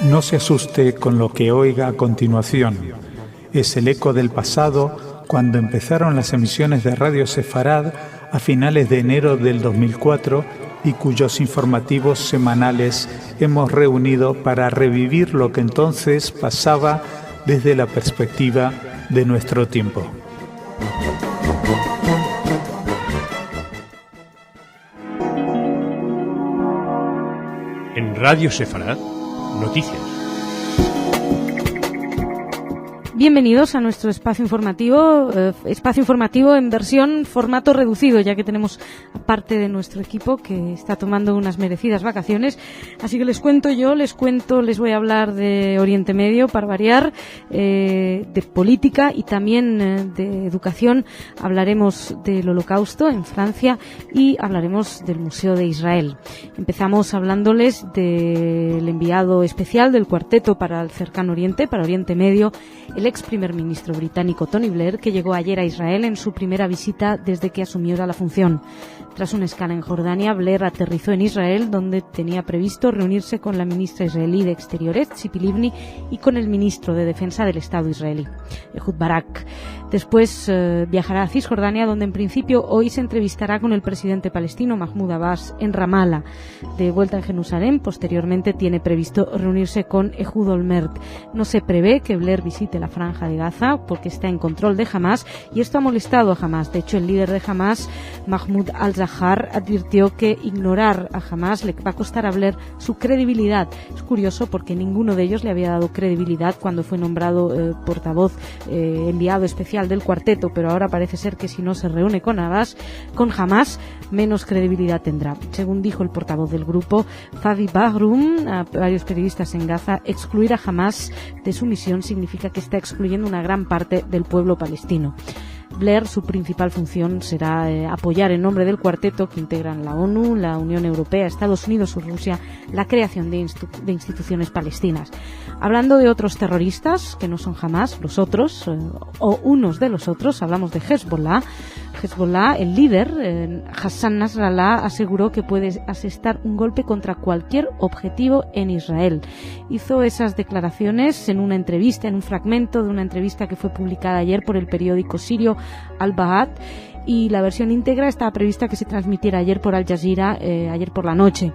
No se asuste con lo que oiga a continuación. Es el eco del pasado cuando empezaron las emisiones de Radio Sefarad a finales de enero del 2004 y cuyos informativos semanales hemos reunido para revivir lo que entonces pasaba desde la perspectiva de nuestro tiempo. En Radio Sefarad, noticias. Bienvenidos a nuestro espacio informativo en versión formato reducido, ya que tenemos parte de nuestro equipo que está tomando unas merecidas vacaciones. Así que les voy a hablar de Oriente Medio para variar, de política y también de educación. Hablaremos del Holocausto en Francia y hablaremos del Museo de Israel. Empezamos hablándoles del enviado especial del Cuarteto para el Cercano Oriente, para Oriente Medio, el ex primer ministro británico Tony Blair, que llegó ayer a Israel en su primera visita desde que asumió la función. Tras una escala en Jordania, Blair aterrizó en Israel, donde tenía previsto reunirse con la ministra israelí de Exteriores, Tzipi Livni, y con el ministro de Defensa del Estado israelí, Ehud Barak. Después viajará a Cisjordania, donde en principio hoy se entrevistará con el presidente palestino Mahmoud Abbas en Ramallah. De vuelta en Jerusalén, posteriormente tiene previsto reunirse con Ehud Olmert. No se prevé que Blair visite la Franja de Gaza porque está en control de Hamas y esto ha molestado a Hamas. De hecho, el líder de Hamas, Mahmoud al-Zahar, advirtió que ignorar a Hamas le va a costar a Blair su credibilidad. Es curioso porque ninguno de ellos le había dado credibilidad cuando fue nombrado portavoz, enviado especial del cuarteto, pero ahora parece ser que si no se reúne con Hamas, menos credibilidad tendrá. Según dijo el portavoz del grupo, Fadi Bahroum, a varios periodistas en Gaza, excluir a Hamas de su misión significa que está excluyendo una gran parte del pueblo palestino. Blair, su principal función será apoyar en nombre del cuarteto que integran la ONU, la Unión Europea, Estados Unidos y Rusia la creación de instituciones palestinas. Hablando de otros terroristas que no son Hamas, los otros o unos de los otros, hablamos de Hezbollah. El líder, Hassan Nasrallah, aseguró que puede asestar un golpe contra cualquier objetivo en Israel. Hizo esas declaraciones en un fragmento de una entrevista que fue publicada ayer por el periódico sirio Al-Bahad, y la versión íntegra estaba prevista que se transmitiera ayer por Al Jazeera, ayer por la noche.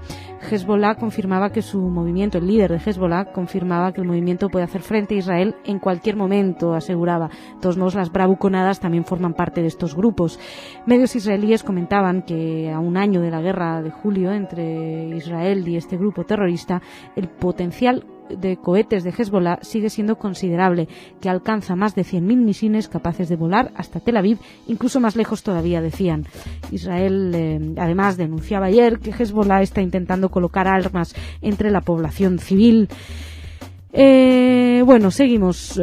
Hezbollah confirmaba que el líder de Hezbollah confirmaba que el movimiento puede hacer frente a Israel en cualquier momento, aseguraba. De todos modos, las bravuconadas también forman parte de estos grupos. Medios israelíes comentaban que a un año de la guerra de julio entre Israel y este grupo terrorista, el potencial de cohetes de Hezbollah sigue siendo considerable, que alcanza más de 100.000 misiles capaces de volar hasta Tel Aviv, incluso más lejos todavía, decían. Israel, además, denunciaba ayer que Hezbollah está intentando colocar armas entre la población civil. Seguimos.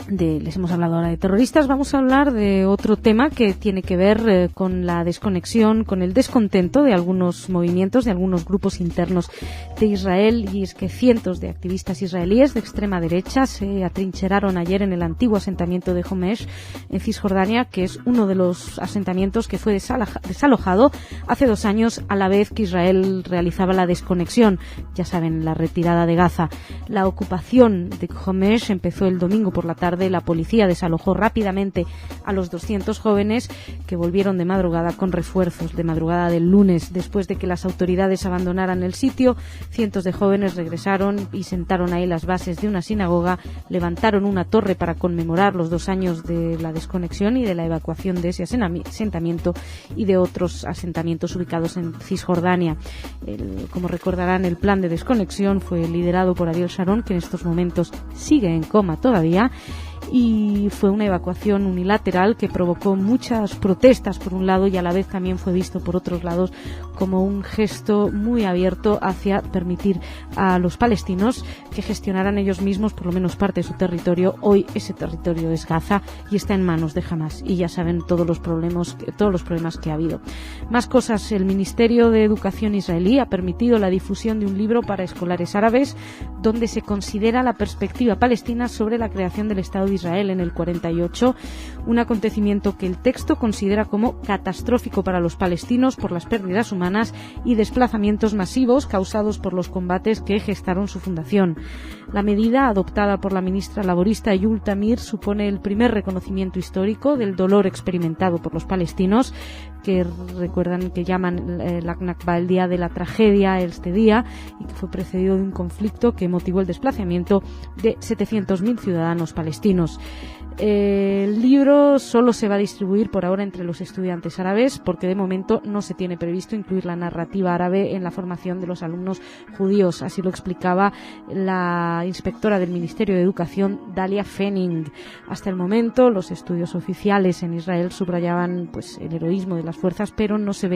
Les hemos hablado ahora de terroristas. Vamos a hablar de otro tema que tiene que ver con la desconexión, con el descontento de algunos movimientos, de algunos grupos internos de Israel, y es que cientos de activistas israelíes de extrema derecha se atrincheraron ayer en el antiguo asentamiento de Homesh en Cisjordania, que es uno de los asentamientos que fue desalojado hace 2 años a la vez que Israel realizaba la desconexión, ya saben, la retirada de Gaza. La ocupación de Homesh empezó el domingo por la tarde. La policía desalojó rápidamente a los 200 jóvenes que volvieron de madrugada con refuerzos, de madrugada del lunes. Después de que las autoridades abandonaran el sitio, cientos de jóvenes regresaron y sentaron ahí las bases de una sinagoga, levantaron una torre para conmemorar los 2 años de la desconexión y de la evacuación de ese asentamiento y de otros asentamientos ubicados en Cisjordania. Como recordarán, el plan de desconexión fue liderado por Ariel Sharon, que en estos momentos sigue en coma todavía, y fue una evacuación unilateral que provocó muchas protestas por un lado y a la vez también fue visto por otros lados como un gesto muy abierto hacia permitir a los palestinos que gestionaran ellos mismos por lo menos parte de su territorio. Hoy ese territorio es Gaza y está en manos de Hamas y ya saben todos los problemas que ha habido. Más cosas. El Ministerio de Educación israelí ha permitido la difusión de un libro para escolares árabes donde se considera la perspectiva palestina sobre la creación del Estado de Israel en el 48, un acontecimiento que el texto considera como catastrófico para los palestinos por las pérdidas humanas y desplazamientos masivos causados por los combates que gestaron su fundación. La medida, adoptada por la ministra laborista Yul Tamir, supone el primer reconocimiento histórico del dolor experimentado por los palestinos, que recuerdan que llaman la Nakba el día de la tragedia este día, y que fue precedido de un conflicto que motivó el desplazamiento de 700.000 ciudadanos palestinos. El libro solo se va a distribuir por ahora entre los estudiantes árabes, porque de momento no se tiene previsto incluir la narrativa árabe en la formación de los alumnos judíos. Así lo explicaba la inspectora del Ministerio de Educación, Dalia Fenning. Hasta el momento, los estudios oficiales en Israel subrayaban el heroísmo de las fuerzas, pero no se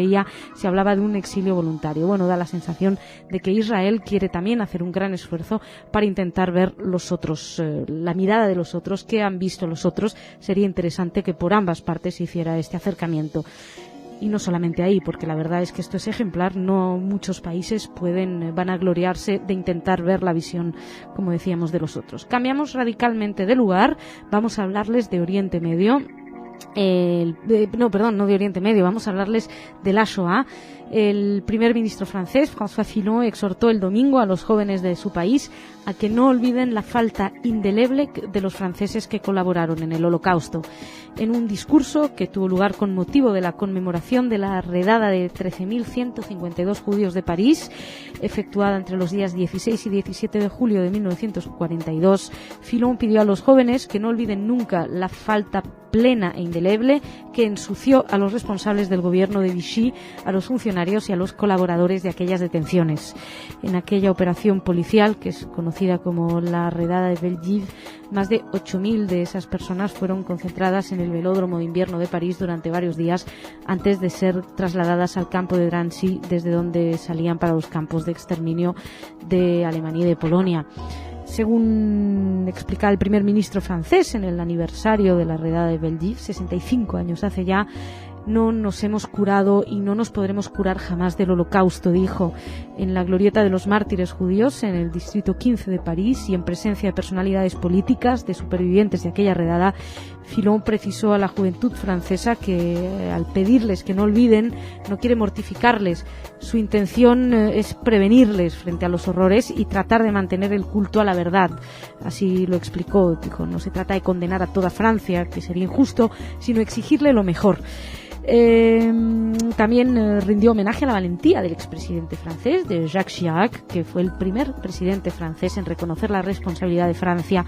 hablaba de un exilio voluntario. Bueno, da la sensación de que Israel quiere también hacer un gran esfuerzo para intentar ver los otros, la mirada de los otros, que han visto los otros. Sería interesante que por ambas partes se hiciera este acercamiento. Y no solamente ahí, porque la verdad es que esto es ejemplar. No muchos países van a gloriarse de intentar ver la visión, como decíamos, de los otros. Cambiamos radicalmente de lugar. Vamos a hablarles de Oriente Medio. No de Oriente Medio, vamos a hablarles de la Shoah. El primer ministro francés, François Fillon, exhortó el domingo a los jóvenes de su país a que no olviden la falta indeleble de los franceses que colaboraron en el Holocausto. En un discurso que tuvo lugar con motivo de la conmemoración de la redada de 13.152 judíos de París, efectuada entre los días 16 y 17 de julio de 1942, Fillon pidió a los jóvenes que no olviden nunca la falta plena e indeleble que ensució a los responsables del gobierno de Vichy, a los funcionarios y a los colaboradores de aquellas detenciones. En aquella operación policial, que es conocida como la redada de Belleville, más de 8.000 de esas personas fueron concentradas en el velódromo de invierno de París durante varios días antes de ser trasladadas al campo de Drancy, desde donde salían para los campos de exterminio de Alemania y de Polonia. Según explica el primer ministro francés en el aniversario de la redada de Belleville, 65 años hace ya, no nos hemos curado y no nos podremos curar jamás del Holocausto, dijo. En la glorieta de los mártires judíos, en el distrito 15 de París, y en presencia de personalidades políticas, de supervivientes de aquella redada, Fillon precisó a la juventud francesa que, al pedirles que no olviden, no quiere mortificarles. Su intención es prevenirles frente a los horrores y tratar de mantener el culto a la verdad. Así lo explicó. Dijo, no se trata de condenar a toda Francia, que sería injusto, sino exigirle lo mejor. También rindió homenaje a la valentía del expresidente francés, de Jacques Chirac, que fue el primer presidente francés en reconocer la responsabilidad de Francia,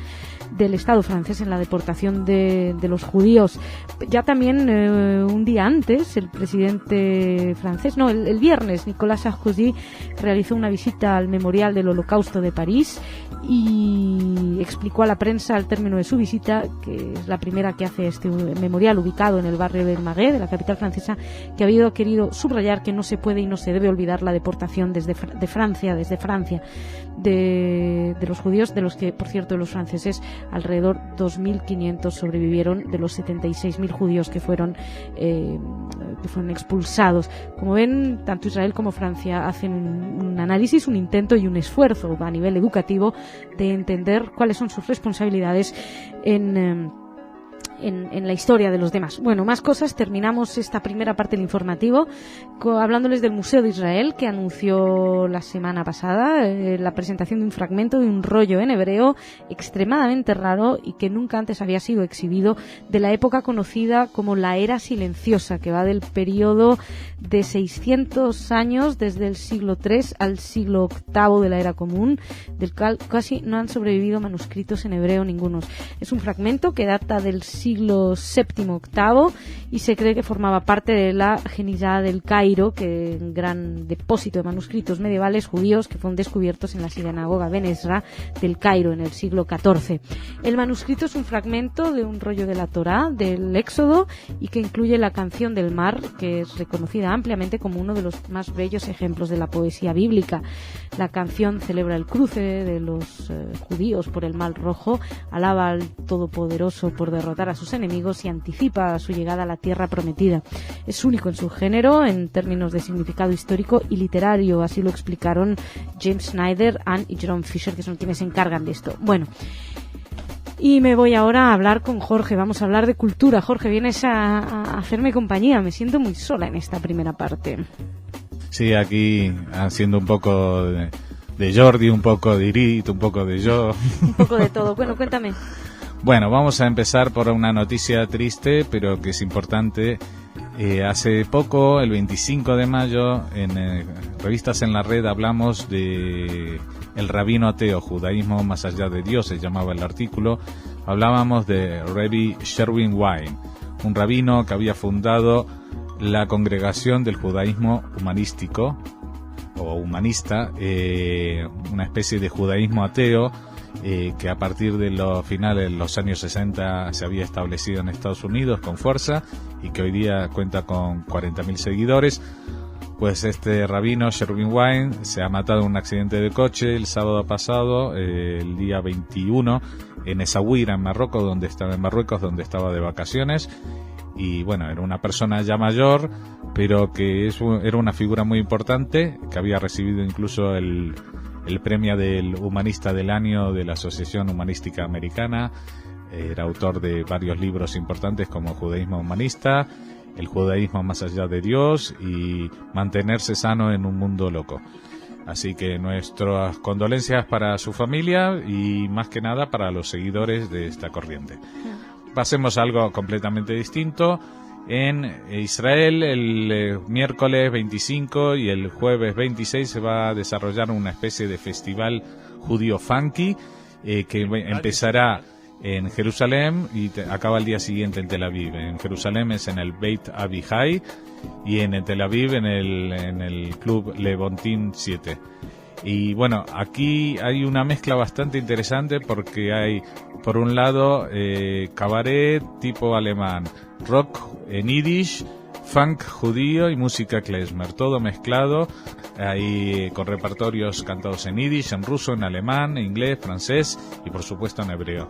del Estado francés, en la deportación de los judíos. Ya también un día antes, el presidente francés, el viernes, Nicolas Sarkozy realizó una visita al Memorial del Holocausto de París y explicó a la prensa al término de su visita, que es la primera que hace este memorial ubicado en el barrio del Marais, de la capital francesa, que había querido subrayar que no se puede y no se debe olvidar la deportación desde Francia de los judíos, de los que, por cierto, los franceses, alrededor 2.500 sobrevivieron de los 76.000 judíos que fueron expulsados. Como ven, tanto Israel como Francia hacen un análisis, un intento y un esfuerzo a nivel educativo de entender cuáles son sus responsabilidades en la historia de los demás. Bueno, más cosas. Terminamos esta primera parte del informativo hablándoles del Museo de Israel, que anunció la semana pasada la presentación de un fragmento de un rollo en hebreo extremadamente raro y que nunca antes había sido exhibido, de la época conocida como la Era Silenciosa, que va del periodo de 600 años, desde el siglo III al siglo VIII de la Era Común, del cual casi no han sobrevivido manuscritos en hebreo ningunos. Es un fragmento que data del siglo VII-VIII y se cree que formaba parte de la Genizá del Cairo, que es un gran depósito de manuscritos medievales judíos que fueron descubiertos en la sinagoga Ben Ezra del Cairo en el siglo XIV. El manuscrito es un fragmento de un rollo de la Torá, del Éxodo, y que incluye la canción del mar, que es reconocida ampliamente como uno de los más bellos ejemplos de la poesía bíblica. La canción celebra el cruce de los judíos por el Mar Rojo, alaba al Todopoderoso por derrotar a sus enemigos y anticipa su llegada a la tierra prometida. Es único en su género en términos de significado histórico y literario, así lo explicaron James Snyder, Anne y Jerome Fisher, que son quienes se encargan de esto. Bueno, Y me voy ahora a hablar con Jorge. Vamos a hablar de cultura. Jorge, vienes a hacerme compañía. Me siento muy sola en esta primera parte. Sí, aquí haciendo un poco de Jordi, un poco de Irit, un poco de yo. Un poco de todo. Bueno, cuéntame. Bueno, vamos a empezar por una noticia triste, pero que es importante. Hace poco, el 25 de mayo, en Revistas en la Red hablamos de el rabino ateo, judaísmo más allá de Dios, se llamaba el artículo. Hablábamos de Rabbi Sherwin Wine, un rabino que había fundado la congregación del judaísmo humanístico o humanista, una especie de judaísmo ateo que a partir de los finales de los años 60 se había establecido en Estados Unidos con fuerza y que hoy día cuenta con 40.000 seguidores. Pues este rabino Sherwin Wine se ha matado en un accidente de coche el sábado pasado, el día 21, en Essaouira, en Marruecos, donde estaba de vacaciones. Y bueno, era una persona ya mayor, pero que era una figura muy importante, que había recibido incluso el premio del Humanista del Año de la Asociación Humanística Americana. Era autor de varios libros importantes como Judaísmo Humanista, El Judaísmo más allá de Dios y Mantenerse sano en un mundo loco. Así que nuestras condolencias para su familia y más que nada para los seguidores de esta corriente. Pasemos a algo completamente distinto. En Israel el miércoles 25 y el jueves 26 se va a desarrollar una especie de festival judío funky que empezará en Jerusalén y acaba el día siguiente en Tel Aviv. En Jerusalén es en el Beit Abihai y en Tel Aviv en el Club Levontin 7. Y bueno, aquí hay una mezcla bastante interesante porque hay, por un lado, cabaret tipo alemán, rock en yiddish, funk judío y música klezmer, todo mezclado, ahí con repertorios cantados en yiddish, en ruso, en alemán, en inglés, francés y por supuesto en hebreo.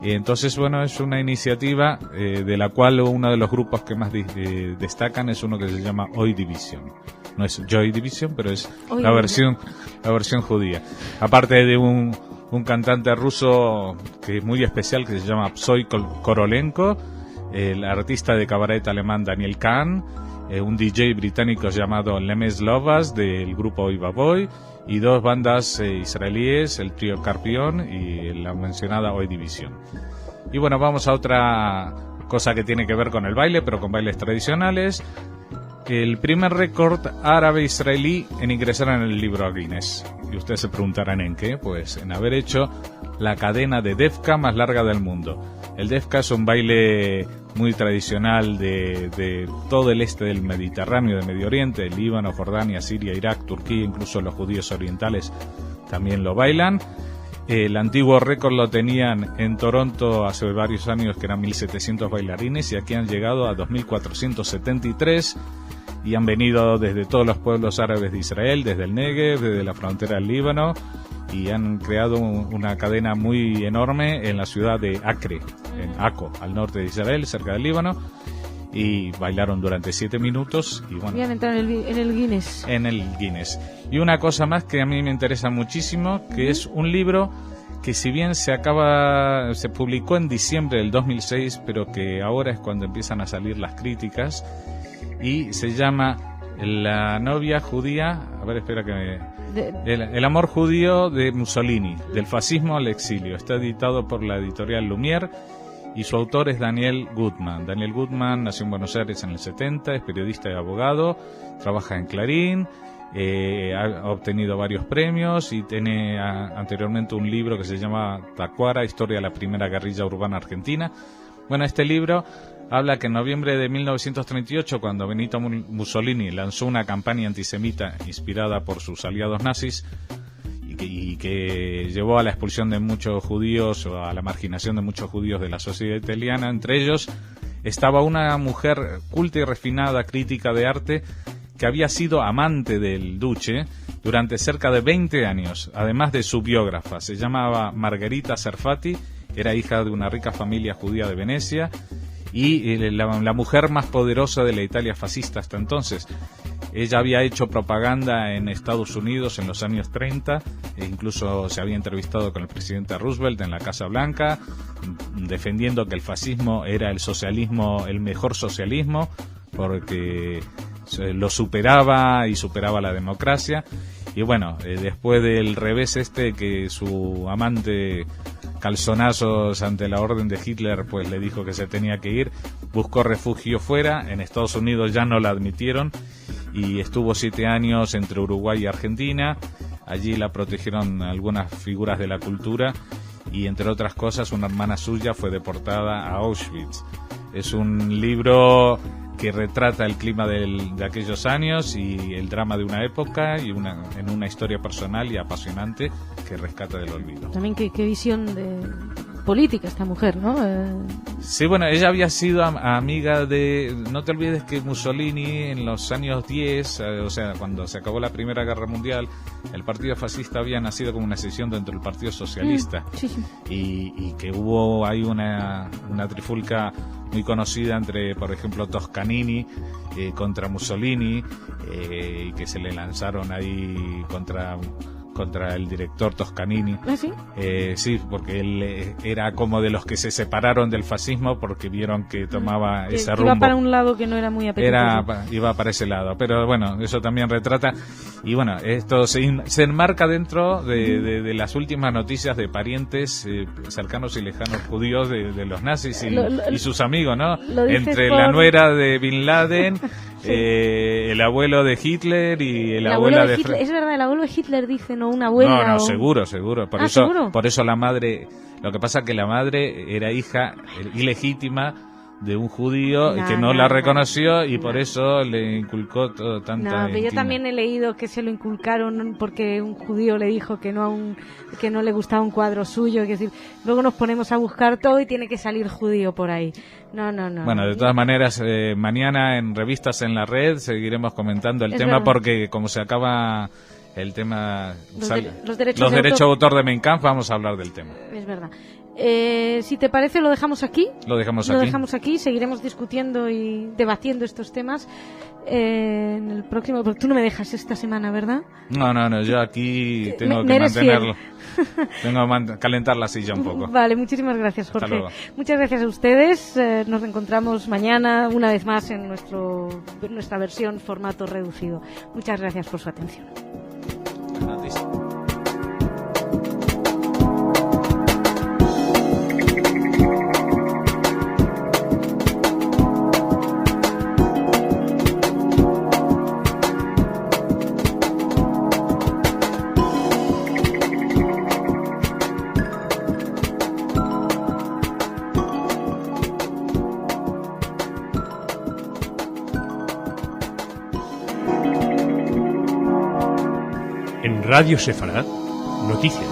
Y entonces, bueno, es una iniciativa de la cual uno de los grupos que más destacan es uno que se llama Hoy Division. No es Joy Division, pero es la versión judía. Aparte de un cantante ruso que es muy especial, que se llama Psy Korolenko, el artista de cabaret alemán Daniel Kahn, un DJ británico llamado Lemes Lovas del grupo Oy Baboy, y dos bandas israelíes, el trío Carpión y la mencionada Hoy Division. Y bueno, vamos a otra cosa que tiene que ver con el baile, pero con bailes tradicionales. El primer récord árabe-israelí en ingresar en el libro Guinness. Y ustedes se preguntarán en qué, pues en haber hecho la cadena de Defka más larga del mundo. El Defka es un baile muy tradicional de todo el este del Mediterráneo, del Medio Oriente, Líbano, Jordania, Siria, Irak, Turquía, incluso los judíos orientales también lo bailan. El antiguo récord lo tenían en Toronto hace varios años, que eran 1.700 bailarines, y aquí han llegado a 2.473 y han venido desde todos los pueblos árabes de Israel, desde el Negev, desde la frontera del Líbano, y han creado una cadena muy enorme en la ciudad de Acre, en Akko, al norte de Israel, cerca del Líbano, y bailaron durante 7 minutos y bueno, voy a entrar en el Guinness. En el Guinness. Y una cosa más que a mí me interesa muchísimo, que es un libro que si bien se publicó en diciembre del 2006, pero que ahora es cuando empiezan a salir las críticas, y se llama La novia judía, El amor judío de Mussolini, del fascismo al exilio. Está editado por la editorial Lumière y su autor es Daniel Goodman. Daniel Goodman nació en Buenos Aires en el 70, es periodista y abogado, trabaja en Clarín, ha obtenido varios premios y tiene anteriormente un libro que se llama Tacuara, Historia de la Primera Guerrilla Urbana Argentina. Bueno, este libro habla que en noviembre de 1938, cuando Benito Mussolini lanzó una campaña antisemita inspirada por sus aliados nazis y que llevó a la expulsión de muchos judíos o a la marginación de muchos judíos de la sociedad italiana, entre ellos estaba una mujer culta y refinada, crítica de arte, que había sido amante del duce durante cerca de 20 años, además de su biógrafa. Se llamaba Margherita Serfati, era hija de una rica familia judía de Venecia y la mujer más poderosa de la Italia fascista hasta entonces. Ella había hecho propaganda en Estados Unidos en los años 30, e incluso se había entrevistado con el presidente Roosevelt en la Casa Blanca, defendiendo que el fascismo era el socialismo, el mejor socialismo, porque lo superaba y superaba la democracia. Y bueno, después del revés que su amante calzonazos ante la orden de Hitler, pues le dijo que se tenía que ir, buscó refugio fuera. En Estados Unidos ya no la admitieron y estuvo 7 años entre Uruguay y Argentina. Allí la protegieron algunas figuras de la cultura y, entre otras cosas, una hermana suya fue deportada a Auschwitz. Es un libro que retrata el clima de aquellos años y el drama de una época y en una historia personal y apasionante que rescata del olvido. También qué visión de política esta mujer, ¿no? Sí, bueno, ella había sido amiga de... No te olvides que Mussolini en los años 10, o sea, cuando se acabó la Primera Guerra Mundial, el partido fascista había nacido como una sección dentro del Partido Socialista. Sí, sí. Y que hubo ahí una trifulca muy conocida entre, por ejemplo, Toscanini contra Mussolini, y que se le lanzaron ahí contra el director Toscanini. ¿Ah, sí? Sí, porque él era como de los que se separaron del fascismo porque vieron que tomaba ese rumbo. Iba para un lado que no era muy apetitoso. Iba para ese lado, pero bueno, eso también retrata. Y bueno, esto se enmarca dentro de las últimas noticias de parientes cercanos y lejanos judíos de los nazis y sus amigos, ¿no? Entre la nuera de Bin Laden, sí. El abuelo de Hitler y el abuelo de Hitler. Es verdad, el abuelo de Hitler dice, no una abuela. No, seguro. Por eso la madre. Lo que pasa es que la madre era hija ilegítima de un judío que no la reconoció y por eso le inculcó tanta pero yo también he leído que se lo inculcaron porque un judío le dijo que no le gustaba un cuadro suyo, es decir, luego nos ponemos a buscar todo y tiene que salir judío por ahí. No. Bueno, de todas maneras, mañana en Revistas en la Red seguiremos comentando el tema, porque como se acaba el tema, los derechos de autor de Mein Kampf, vamos a hablar del tema. Es verdad. Si te parece, lo dejamos aquí. Lo dejamos aquí. Seguiremos discutiendo y debatiendo estos temas en el próximo. Porque tú no me dejas esta semana, ¿verdad? No. Yo aquí tengo que mantenerlo. Tengo que calentar la silla un poco. Vale, muchísimas gracias, Jorge. Hasta luego. Muchas gracias a ustedes. Nos reencontramos mañana, una vez más, en nuestra versión formato reducido. Muchas gracias por su atención. Gracias. Radio Sefarad, noticias.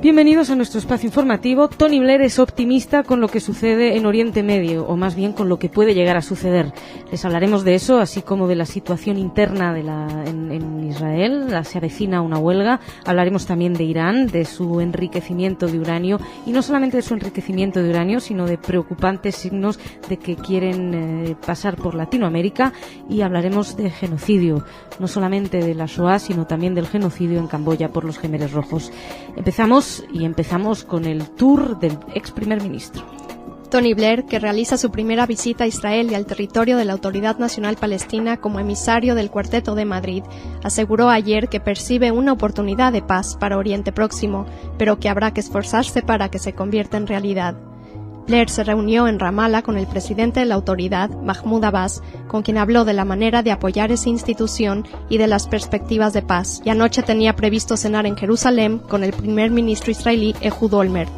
Bienvenidos a nuestro espacio informativo. Tony Blair es optimista con lo que sucede en Oriente Medio, o más bien con lo que puede llegar a suceder. Les hablaremos de eso, así como de la situación interna en Israel. Se avecina una huelga. Hablaremos también de Irán, de su enriquecimiento de uranio, y no solamente de su enriquecimiento de uranio, sino de preocupantes signos de que quieren pasar por Latinoamérica, y hablaremos de genocidio, no solamente de la Shoah, sino también del genocidio en Camboya por los Jemeres Rojos. Empezamos con el tour del ex primer ministro. Tony Blair, que realiza su primera visita a Israel y al territorio de la Autoridad Nacional Palestina como emisario del Cuarteto de Madrid, aseguró ayer que percibe una oportunidad de paz para Oriente Próximo, pero que habrá que esforzarse para que se convierta en realidad. Blair se reunió en Ramallah con el presidente de la autoridad, Mahmoud Abbas, con quien habló de la manera de apoyar esa institución y de las perspectivas de paz, y anoche tenía previsto cenar en Jerusalén con el primer ministro israelí Ehud Olmert.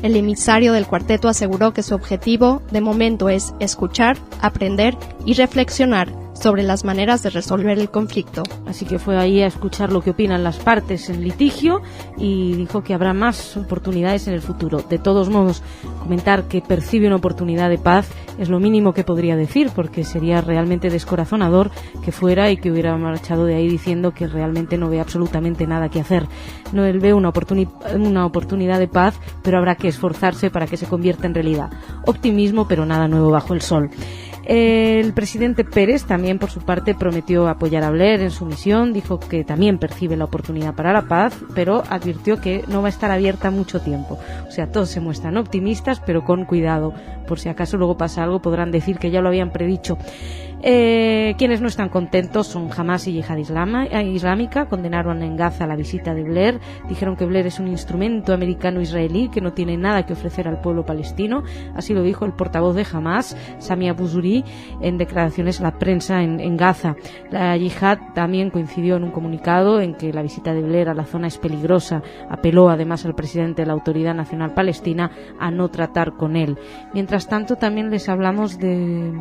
El emisario del cuarteto aseguró que su objetivo, de momento, es escuchar, aprender y reflexionar sobre las maneras de resolver el conflicto. Así que fue ahí a escuchar lo que opinan las partes en litigio y dijo que habrá más oportunidades en el futuro. De todos modos, comentar que percibe una oportunidad de paz es lo mínimo que podría decir, porque sería realmente descorazonador que fuera y que hubiera marchado de ahí diciendo que realmente no ve absolutamente nada que hacer. No, él ve una oportunidad de paz, pero habrá que esforzarse para que se convierta en realidad. Optimismo, pero nada nuevo bajo el sol. El presidente Pérez también, por su parte, prometió apoyar a Blair en su misión. Dijo que también percibe la oportunidad para la paz, pero advirtió que no va a estar abierta mucho tiempo. O sea, todos se muestran optimistas, pero con cuidado. Por si acaso luego pasa algo, podrán decir que ya lo habían predicho. Quienes no están contentos son Hamas y Yihad Islámica. Condenaron en Gaza la visita de Blair. Dijeron que Blair es un instrumento americano-israelí que no tiene nada que ofrecer al pueblo palestino. Así lo dijo el portavoz de Hamas, Sami Abu Zuhri, en declaraciones a la prensa en Gaza. La Yihad también coincidió en un comunicado en que la visita de Blair a la zona es peligrosa. Apeló además al presidente de la Autoridad Nacional Palestina a no tratar con él. Mientras tanto, también les hablamos de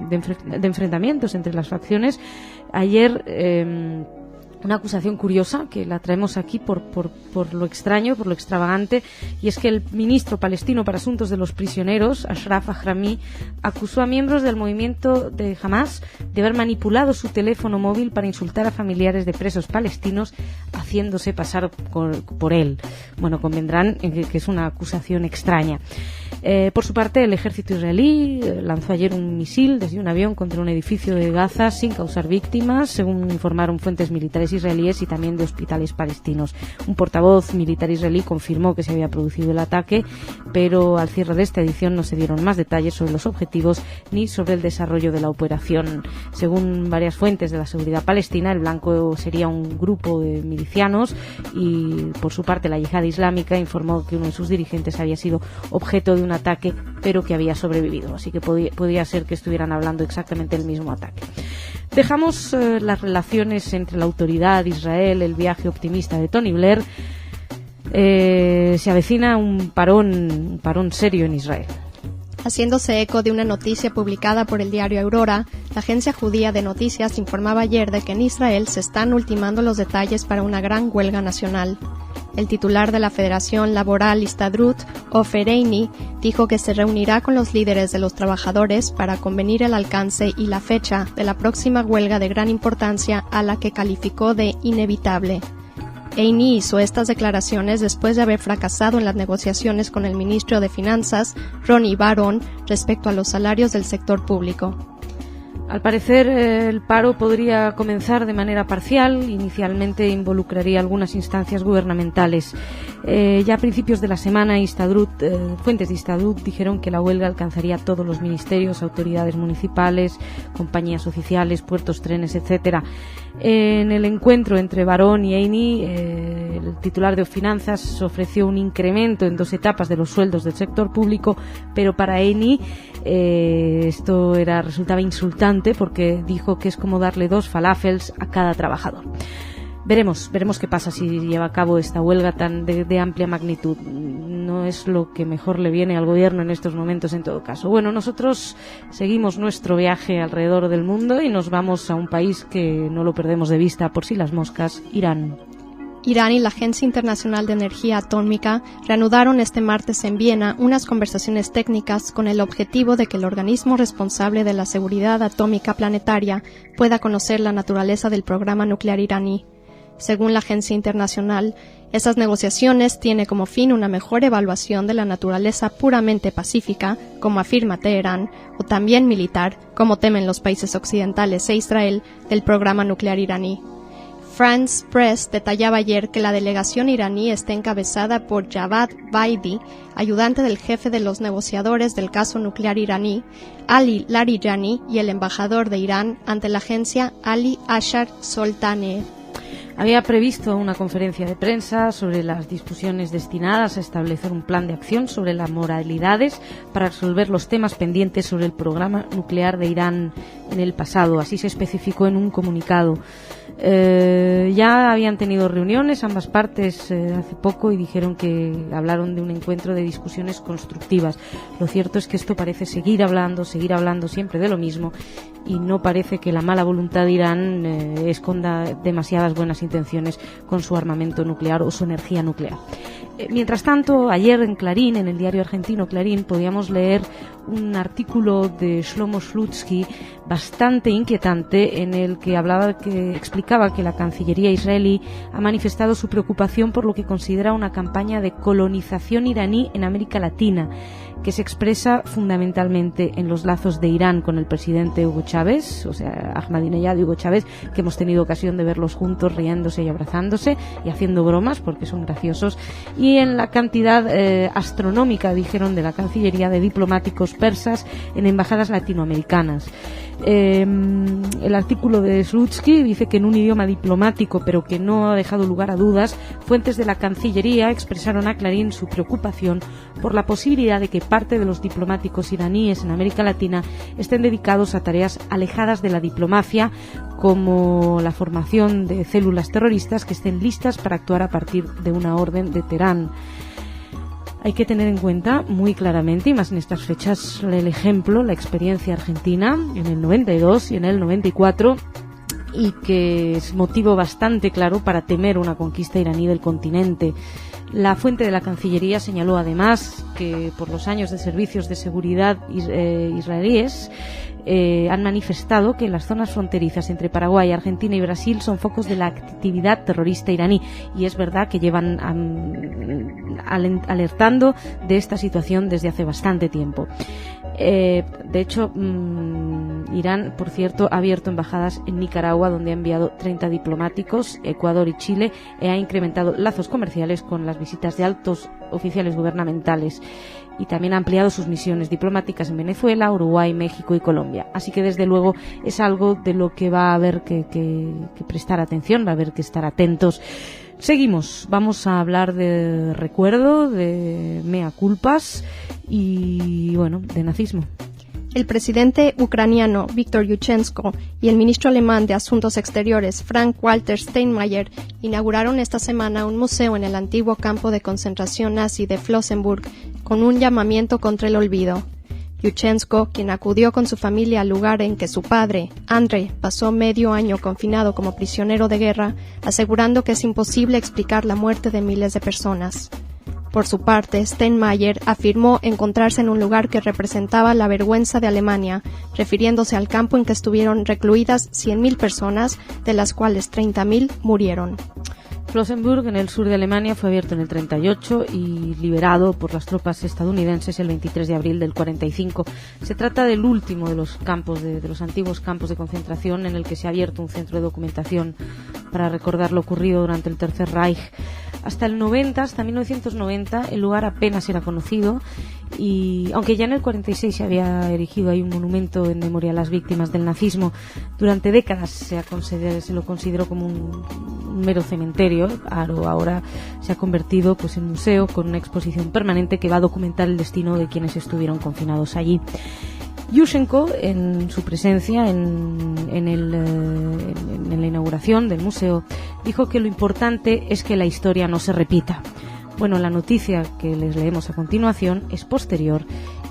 enfrentamientos entre las facciones. Ayer una acusación curiosa que la traemos aquí por lo extraño, por lo extravagante, y es que el ministro palestino para asuntos de los prisioneros, Ashraf Ahrami, acusó a miembros del movimiento de Hamas de haber manipulado su teléfono móvil para insultar a familiares de presos palestinos haciéndose pasar por él. Bueno, convendrán en que es una acusación extraña. Por su parte, el ejército israelí lanzó ayer un misil desde un avión contra un edificio de Gaza sin causar víctimas, según informaron fuentes militares israelíes y también de hospitales palestinos. Un portavoz militar israelí confirmó que se había producido el ataque, pero al cierre de esta edición no se dieron más detalles sobre los objetivos ni sobre el desarrollo de la operación. Según varias fuentes de la seguridad palestina, el blanco sería un grupo de milicianos y, por su parte, la Yihad Islámica informó que uno de sus dirigentes había sido objeto de un ataque, pero que había sobrevivido. Así que podía ser que estuvieran hablando exactamente del mismo ataque. Dejamos las relaciones entre la autoridad de Israel, el viaje optimista de Tony Blair. Se avecina un parón serio en Israel. Haciéndose eco de una noticia publicada por el diario Aurora, la agencia judía de noticias informaba ayer de que en Israel se están ultimando los detalles para una gran huelga nacional. El titular de la Federación Laboral Histadrut, Ofer Eini, dijo que se reunirá con los líderes de los trabajadores para convenir el alcance y la fecha de la próxima huelga de gran importancia, a la que calificó de inevitable. Eini hizo estas declaraciones después de haber fracasado en las negociaciones con el ministro de Finanzas, Ronnie Bar-On, respecto a los salarios del sector público. Al parecer, el paro podría comenzar de manera parcial. Inicialmente involucraría algunas instancias gubernamentales. Ya a principios de la semana, fuentes de Histadrut dijeron que la huelga alcanzaría todos los ministerios, autoridades municipales, compañías oficiales, puertos, trenes, etcétera. En el encuentro entre Bar-On y Eini, el titular de Finanzas ofreció un incremento en 2 etapas de los sueldos del sector público, pero para Eini esto resultaba insultante, porque dijo que es como darle 2 falafels a cada trabajador. Veremos qué pasa si lleva a cabo esta huelga tan de amplia magnitud. No es lo que mejor le viene al gobierno en estos momentos, en todo caso. Bueno, nosotros seguimos nuestro viaje alrededor del mundo y nos vamos a un país que no lo perdemos de vista por si las moscas, Irán. Irán y la Agencia Internacional de Energía Atómica reanudaron este martes en Viena unas conversaciones técnicas con el objetivo de que el organismo responsable de la seguridad atómica planetaria pueda conocer la naturaleza del programa nuclear iraní. Según la agencia internacional, esas negociaciones tienen como fin una mejor evaluación de la naturaleza puramente pacífica, como afirma Teherán, o también militar, como temen los países occidentales e Israel, del programa nuclear iraní. France Press detallaba ayer que la delegación iraní está encabezada por Javad Vaidi, ayudante del jefe de los negociadores del caso nuclear iraní, Ali Larijani, y el embajador de Irán ante la agencia, Ali Ashar Soltaneh. Había previsto una conferencia de prensa sobre las discusiones destinadas a establecer un plan de acción sobre las modalidades para resolver los temas pendientes sobre el programa nuclear de Irán en el pasado. Así se especificó en un comunicado. Ya habían tenido reuniones ambas partes hace poco y dijeron que hablaron de un encuentro de discusiones constructivas. Lo cierto es que esto parece seguir hablando siempre de lo mismo, y no parece que la mala voluntad de Irán esconda demasiadas buenas intenciones con su armamento nuclear o su energía nuclear. Mientras tanto, ayer en Clarín, en el diario argentino Clarín, podíamos leer un artículo de Shlomo Slutsky bastante inquietante en el que explicaba que la Cancillería israelí ha manifestado su preocupación por lo que considera una campaña de colonización iraní en América Latina, que se expresa fundamentalmente en los lazos de Irán con el presidente Hugo Chávez, o sea, Ahmadinejad y Hugo Chávez, que hemos tenido ocasión de verlos juntos riéndose y abrazándose y haciendo bromas porque son graciosos, y en la cantidad astronómica, dijeron, de la Cancillería de diplomáticos persas en embajadas latinoamericanas. El artículo de Slutsky dice que en un idioma diplomático, pero que no ha dejado lugar a dudas, fuentes de la Cancillería expresaron a Clarín su preocupación por la posibilidad de que parte de los diplomáticos iraníes en América Latina estén dedicados a tareas alejadas de la diplomacia, como la formación de células terroristas que estén listas para actuar a partir de una orden de Teherán. Hay que tener en cuenta muy claramente, y más en estas fechas, el ejemplo, la experiencia argentina en el 92 y en el 94, y que es motivo bastante claro para temer una conquista iraní del continente. La fuente de la Cancillería señaló además que por los años de servicios de seguridad israelíes han manifestado que las zonas fronterizas entre Paraguay, Argentina y Brasil son focos de la actividad terrorista iraní, y es verdad que llevan alertando de esta situación desde hace bastante tiempo. De hecho, Irán, por cierto, ha abierto embajadas en Nicaragua, donde ha enviado 30 diplomáticos, Ecuador y Chile, y ha incrementado lazos comerciales con las visitas de altos oficiales gubernamentales, y también ha ampliado sus misiones diplomáticas en Venezuela, Uruguay, México y Colombia. Así que, desde luego, es algo de lo que va a haber que prestar atención, va a haber que estar atentos. Seguimos, vamos a hablar de recuerdo, de mea culpas y, bueno, de nazismo. El presidente ucraniano Viktor Yushchenko y el ministro alemán de Asuntos Exteriores Frank-Walter Steinmeier inauguraron esta semana un museo en el antiguo campo de concentración nazi de Flossenbürg con un llamamiento contra el olvido. Yushchenko, quien acudió con su familia al lugar en que su padre, Andrei, pasó medio año confinado como prisionero de guerra, asegurando que es imposible explicar la muerte de miles de personas. Por su parte, Steinmeier afirmó encontrarse en un lugar que representaba la vergüenza de Alemania, refiriéndose al campo en que estuvieron recluidas 100.000 personas, de las cuales 30.000 murieron. Flossenbürg, en el sur de Alemania, fue abierto en el 38 y liberado por las tropas estadounidenses el 23 de abril del 45. Se trata del último de los campos de los antiguos campos de concentración en el que se ha abierto un centro de documentación para recordar lo ocurrido durante el Tercer Reich. Hasta 1990, el lugar apenas era conocido, y aunque ya en el 46 se había erigido ahí un monumento en memoria a las víctimas del nazismo, durante décadas se lo consideró como un mero cementerio. Ahora se ha convertido pues en museo con una exposición permanente que va a documentar el destino de quienes estuvieron confinados allí. Yushchenko, en su presencia en la inauguración del museo, dijo que lo importante es que la historia no se repita. Bueno, la noticia que les leemos a continuación es posterior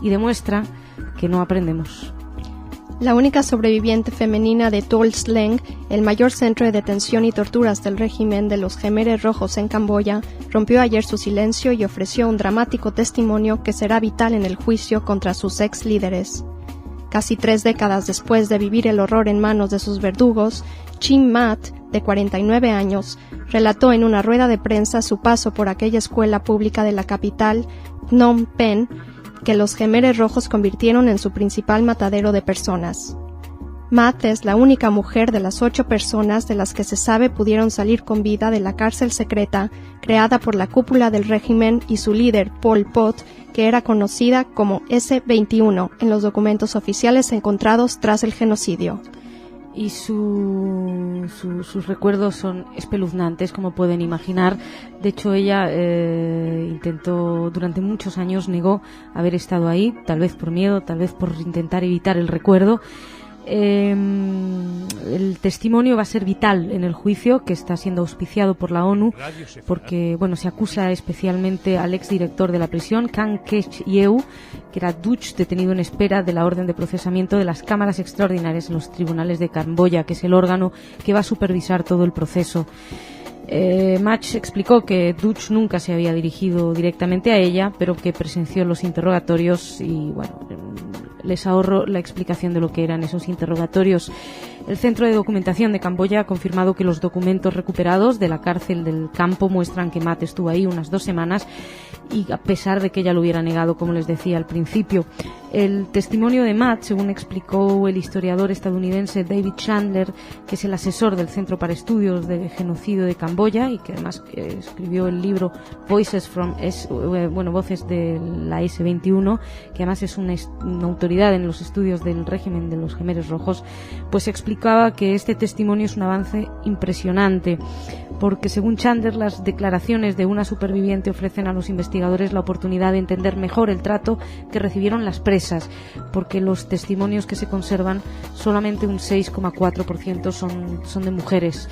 y demuestra que no aprendemos. La única sobreviviente femenina de Tuol Sleng, el mayor centro de detención y torturas del régimen de los Jemeres Rojos en Camboya, rompió ayer su silencio y ofreció un dramático testimonio que será vital en el juicio contra sus ex líderes. Casi 3 décadas después de vivir el horror en manos de sus verdugos, Chin Mat, de 49 años, relató en una rueda de prensa su paso por aquella escuela pública de la capital, Phnom Penh, que los Jemeres Rojos convirtieron en su principal matadero de personas. Mat es la única mujer de las 8 personas de las que se sabe pudieron salir con vida de la cárcel secreta creada por la cúpula del régimen y su líder, Pol Pot, que era conocida como S-21 en los documentos oficiales encontrados tras el genocidio. Y sus recuerdos son espeluznantes, como pueden imaginar. De hecho, ella intentó, durante muchos años, negó haber estado ahí, tal vez por miedo, tal vez por intentar evitar el recuerdo. El testimonio va a ser vital en el juicio, que está siendo auspiciado por la ONU, porque se acusa especialmente al exdirector de la prisión, Kang Kech Yeu, que era Duch, detenido en espera de la orden de procesamiento de las cámaras extraordinarias en los tribunales de Camboya, que es el órgano que va a supervisar todo el proceso. Mach explicó que Duch nunca se había dirigido directamente a ella, pero que presenció los interrogatorios y, bueno, les ahorro la explicación de lo que eran esos interrogatorios. El Centro de Documentación de Camboya ha confirmado que los documentos recuperados de la cárcel del campo muestran que Matt estuvo ahí unas 2 semanas, y a pesar de que ella lo hubiera negado, como les decía al principio. El testimonio de Matt, según explicó el historiador estadounidense David Chandler, que es el asesor del Centro para Estudios de Genocidio de Camboya y que además escribió el libro Voices Voces de la S-21, que además es una autoridad en los estudios del régimen de los Khmeres Rojos, pues explicaba que este testimonio es un avance impresionante, porque según Chandler, las declaraciones de una superviviente ofrecen a los investigadores la oportunidad de entender mejor el trato que recibieron las presas, porque los testimonios que se conservan, solamente un 6,4% son de mujeres.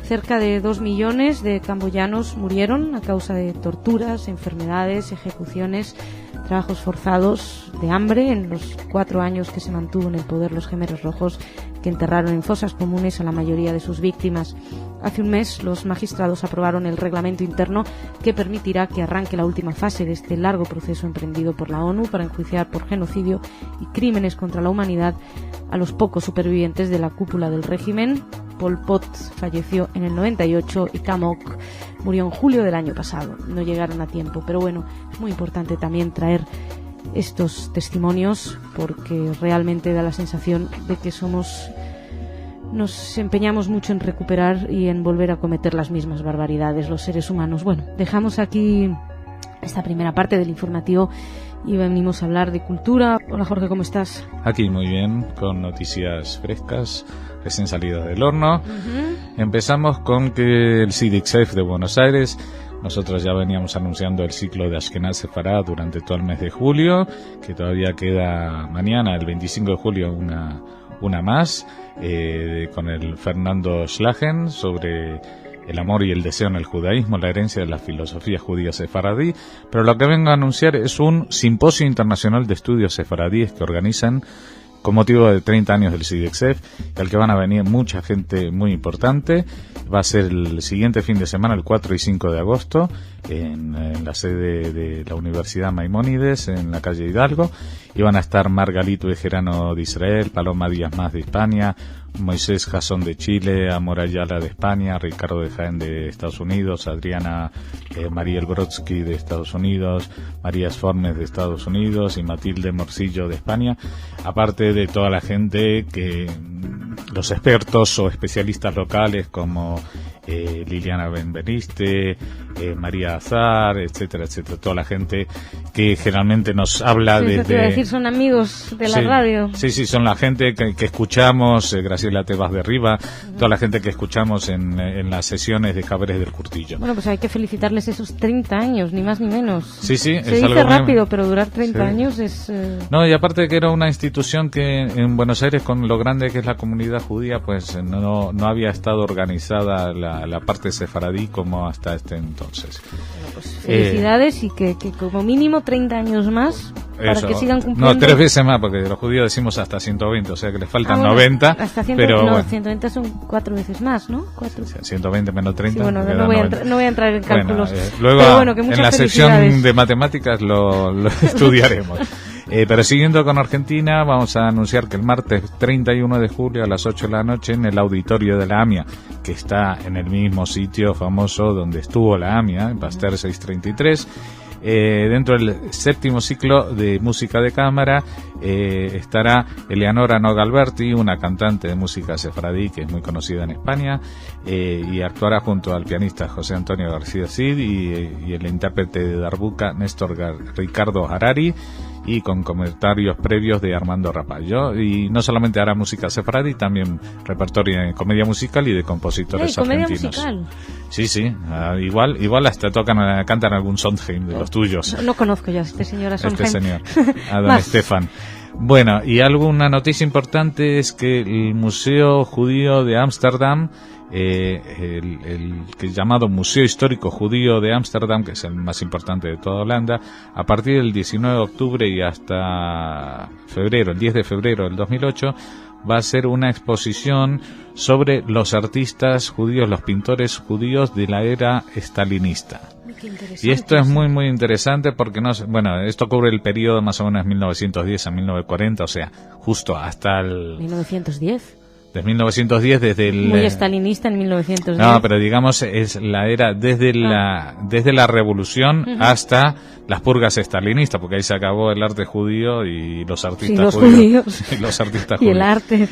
Cerca de 2 millones de camboyanos murieron a causa de torturas, enfermedades, ejecuciones, trabajos forzados, de hambre en los 4 años que se mantuvo en el poder los Khmeres Rojos, que enterraron en fosas comunes a la mayoría de sus víctimas. Hace un mes los magistrados aprobaron el reglamento interno que permitirá que arranque la última fase de este largo proceso emprendido por la ONU para enjuiciar por genocidio y crímenes contra la humanidad a los pocos supervivientes de la cúpula del régimen. Pol Pot falleció en el 98 y Kham Ok murió en julio del año pasado. No llegaron a tiempo, pero bueno, es muy importante también traer estos testimonios porque realmente da la sensación de que nos empeñamos mucho en recuperar y en volver a cometer las mismas barbaridades los seres humanos. Bueno, dejamos aquí esta primera parte del informativo y venimos a hablar de cultura. Hola Jorge, ¿cómo estás? Aquí muy bien, con noticias frescas, recién salidas del horno. Empezamos con que el CIDICSEF de Buenos Aires, nosotros ya veníamos anunciando el ciclo de Ashkenaz Sefarad durante todo el mes de julio, que todavía queda mañana, el 25 de julio, una más, con el Fernando Schlagen sobre el amor y el deseo en el judaísmo, la herencia de la filosofía judía sefaradí. Pero lo que vengo a anunciar es un simposio internacional de estudios sefaradíes que organizan con motivo de 30 años del CIDICSEF, al que van a venir mucha gente muy importante. Va a ser el siguiente fin de semana, el 4 y 5 de agosto, en la sede de la Universidad Maimónides, en la calle Hidalgo, y van a estar Margalito Ejerano de Israel, Paloma Díaz Más de España, Moisés Jasón de Chile, Amor Ayala de España, Ricardo de Jaén de Estados Unidos, Adriana Mariel Brodsky de Estados Unidos, María Fornes de Estados Unidos y Matilde Morcillo de España, aparte de toda la gente que los expertos o especialistas locales como Liliana Benveniste, María Azar, etcétera, etcétera, toda la gente que generalmente nos habla desde... Te iba a decir, son amigos de la radio. Sí, son la gente que escuchamos, Graciela Tebas de Riva, toda la gente que escuchamos en las sesiones de Cabaret del Curtillo. Bueno, pues hay que felicitarles esos 30 años, ni más ni menos. Sí, se dice rápido, pero durar 30 años es... No, y aparte de que era una institución que en Buenos Aires, con lo grande que es la comunidad judía, pues no había estado organizada la parte sefaradí como hasta este entonces. Bueno, pues felicidades y que como mínimo 30 años más para eso, que sigan cumpliendo. No, 3 veces más, porque los judíos decimos hasta 120, o sea que les faltan 90. Hasta 100, pero no, bueno. 120 son 4 veces más, ¿no? 120 menos 30. Sí, bueno, no voy a entrar en cálculos. Luego, pero bueno, que muchas en la felicidades. sección de matemáticas lo estudiaremos. Pero siguiendo con Argentina, vamos a anunciar que el martes 31 de julio a las 8 de la noche en el auditorio de la AMIA, que está en el mismo sitio famoso donde estuvo la AMIA, en Pasteur 633, dentro del 7º ciclo de música de cámara, estará Eleanora Nogalberti, una cantante de música sefaradí que es muy conocida en España, y actuará junto al pianista José Antonio García Cid y el intérprete de darbuka Néstor Ricardo Harari, y con comentarios previos de Armando Rapallo. Y no solamente hará música sefaradí, también repertorio de comedia musical y de compositores argentinos. ¿Comedia musical? Sí, igual hasta cantan algún Sondheim de los tuyos. No conozco ya a este señor, a Sondheim. Este señor, a don Estefan. Bueno, y alguna noticia importante es que el Museo Judío de Ámsterdam el llamado Museo Histórico Judío de Ámsterdam, que es el más importante de toda Holanda, a partir del 19 de octubre y hasta febrero, el 10 de febrero del 2008, va a ser una exposición sobre los artistas judíos, los pintores judíos de la era stalinista. Y esto es muy muy interesante porque esto cubre el periodo más o menos 1910 a 1940, o sea, justo hasta el 1910. De 1910 desde el... Muy estalinista en 1910. No, pero digamos es la era desde la revolución hasta las purgas estalinistas, porque ahí se acabó el arte judío y los artistas judíos. Y los artistas y judíos. El arte.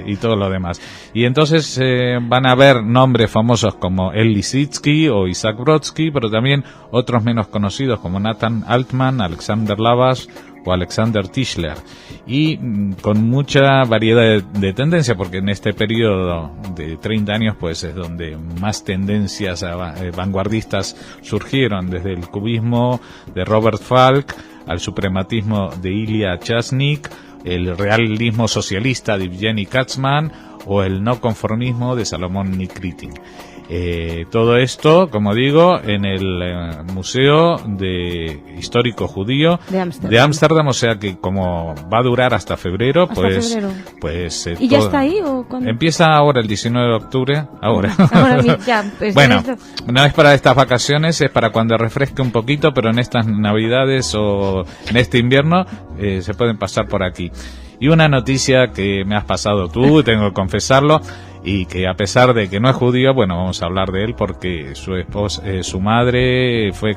Y todo lo demás. Y entonces van a haber nombres famosos como El Lissitzky o Isaac Brodsky, pero también otros menos conocidos como Nathan Altman, Alexander Lavas o Alexander Tischler, y con mucha variedad de tendencia, porque en este periodo de 30 años pues es donde más tendencias vanguardistas surgieron, desde el cubismo de Robert Falk al suprematismo de Ilya Chasnik, el realismo socialista de Evgeny Katzman o el no conformismo de Salomón Nikritin. Todo esto, como digo, en el Museo Histórico Judío de Ámsterdam, o sea que como va a durar hasta febrero, ¿Y ya está ahí o cuándo? Empieza ahora el 19 de octubre, ahora ya, pues bueno, no es para estas vacaciones, es para cuando refresque un poquito, pero en estas navidades o en este invierno se pueden pasar por aquí. Y una noticia que me has pasado tú, tengo que confesarlo, y que a pesar de que no es judío, bueno, vamos a hablar de él porque su madre fue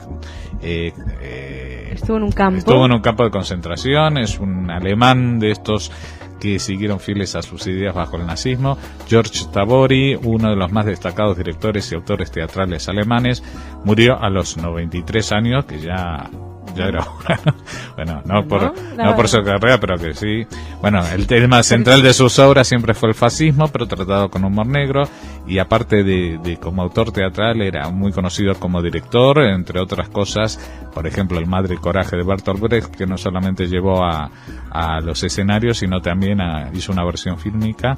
estuvo en un campo. Estuvo en un campo de concentración, es un alemán de estos que siguieron fieles a sus ideas bajo el nazismo. George Tabori, uno de los más destacados directores y autores teatrales alemanes, murió a los 93 años, que ya era bueno, no por su carrera, pero que sí. Bueno, el tema central de sus obras siempre fue el fascismo, pero tratado con humor negro, y aparte de como autor teatral era muy conocido como director, entre otras cosas, por ejemplo, El Madre Coraje de Bertolt Brecht, que no solamente llevó a los escenarios, sino también hizo una versión fílmica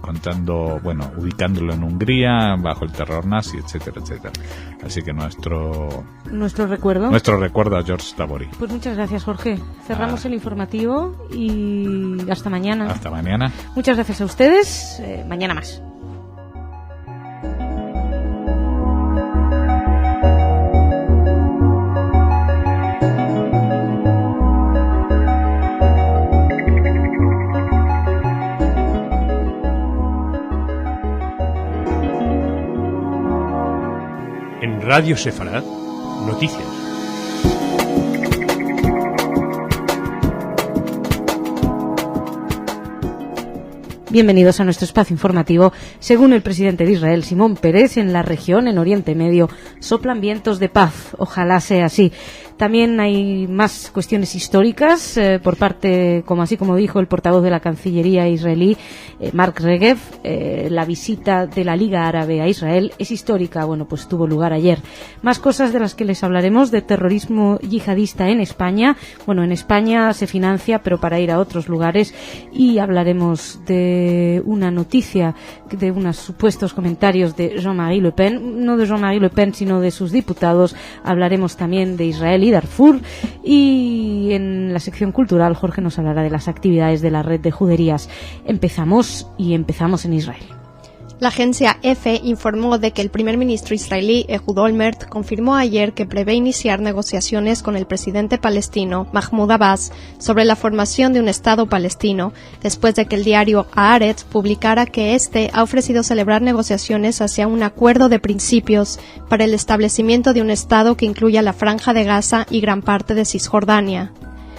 contando, ubicándolo en Hungría bajo el terror nazi, etcétera, etcétera. Así que nuestro recuerdo a George Tabori. Pues muchas gracias, Jorge. Cerramos el informativo y hasta mañana. Hasta mañana. Muchas gracias a ustedes. Mañana más. En Radio Sefarad, noticias. Bienvenidos a nuestro espacio informativo. Según el presidente de Israel, Simón Peres, en la región, en Oriente Medio, soplan vientos de paz. Ojalá sea así. También hay más cuestiones históricas por parte, como dijo el portavoz de la Cancillería israelí, Mark Regev. La visita de la Liga Árabe a Israel es histórica. Pues tuvo lugar ayer. Más cosas de las que les hablaremos: de terrorismo yihadista en España. En España se financia, pero para ir a otros lugares. Y hablaremos de una noticia, de unos supuestos comentarios de Jean-Marie Le Pen. No de Jean-Marie Le Pen, sino de sus diputados. Hablaremos también de Israel y Darfur, y en la sección cultural Jorge nos hablará de las actividades de la red de juderías. Empezamos en Israel. La agencia EFE informó de que el primer ministro israelí Ehud Olmert confirmó ayer que prevé iniciar negociaciones con el presidente palestino Mahmoud Abbas sobre la formación de un Estado palestino, después de que el diario Haaretz publicara que este ha ofrecido celebrar negociaciones hacia un acuerdo de principios para el establecimiento de un Estado que incluya la Franja de Gaza y gran parte de Cisjordania.